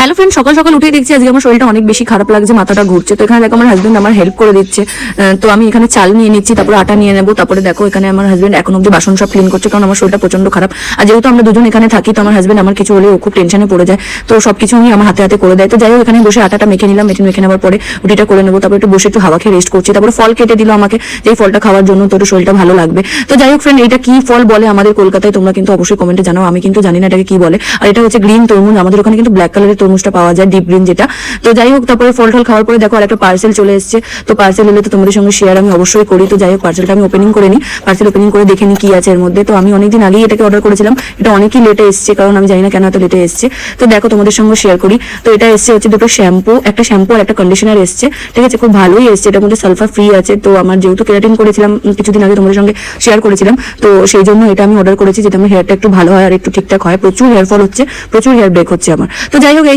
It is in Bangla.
হ্যালো ফ্রেন্ড, সকাল সকাল উঠেই দেখছি আজকে আমার শরীরটা অনেক বেশি খারাপ লাগছে, মাথাটা ঘুরছে। তো এখানে দেখো আমার হাজবেন্ড আমার হেল্প করে দিচ্ছে। তো আমি এখানে চাল নিয়ে নিচ্ছি, তারপরে আটা নিয়ে নেবো। তারপরে দেখো এখানে আমার হাজবেন্ড এখন অব্দি বাসন সব ক্লিন করছে, কারণ আমার শরীরটা প্রচন্ড খারাপ। আর যেহেতু আমরা দুজন এখানে থাকি, তো আমার হাজবেন্ড আমার কিছু হলেও খুব টেনশনে পড়ে যায়, তো সবকিছু আমি আমার হাতে হাতে করে দেয়। তো যাই হোক, এখানে বসে আটাটা মেখে নিলাম, মেখে নেওয়ার পরে রুটিটা করে নেবো। তারপরে একটু বসে একটু হাওয়া খেয়ে রেস্ট করছি। তারপরে ফল কেটে দিল আমাকে, যে ফলটা খাওয়ার জন্য, তো শরীরটা ভালো লাগবে। তো যাই হোক ফ্রেন্ড, এটা কি ফল বলে আমাদের কলকাতায়, তোমরা কিন্তু অবশ্যই কমেন্টে জানাও। আমি কিন্তু জানি না এটাকে কি বলে। আর এটা হচ্ছে গ্রিন তরমুজ। আমাদের ওখানে কিন্তু ব্ল্যাক কালারের তরমুজটা পাওয়া যায়, ডিপ গ্রিন যেটা। তো যাই হোক, তারপরে ফল টল খাওয়ার পরে দেখো আর একটা পার্সেল চলে এসেছে। তো পার্সেল এলে তো তোমাদের সঙ্গে শেয়ার আমি অবশ্যই করি। তো যাই হোক, পার্সেলটা আমি ওপেনিং করে নিই। পার্সেল ওপেনিং করে দেখে নিই কি আছে এর মধ্যে। তো আমি অনেকদিন আগেই এটাকে অর্ডার করেছিলাম, এটা অনেকই লেটে এসছে, কারণ আমি জানি না কেন এত লেটে এসছে। তো দেখো তোমাদের সঙ্গে শেয়ার করি। তো এটা এসছে হচ্ছে দুটো শ্যাম্পু, একটা শ্যাম্পু আর একটা কন্ডিশনার এসছে। ঠিক আছে, খুব ভালোই এসছে। এটার মধ্যে সালফার ফ্রি আছে। তো আমার যেহেতু কেরাটিন করেছিলাম কিছুদিন আগে, তোমাদের সঙ্গে শেয়ার করেছিলাম, তো সেই জন্য এটা আমি অর্ডার করেছি, যেটা আমার হেয়ারটা একটু ভালো হয় আর একটু ঠিকঠাক হয়। প্রচুর হেয়ার ফল হচ্ছে, প্রচুর হেয়ার ব্রেক হচ্ছে আমার। তো যাই হোক, এই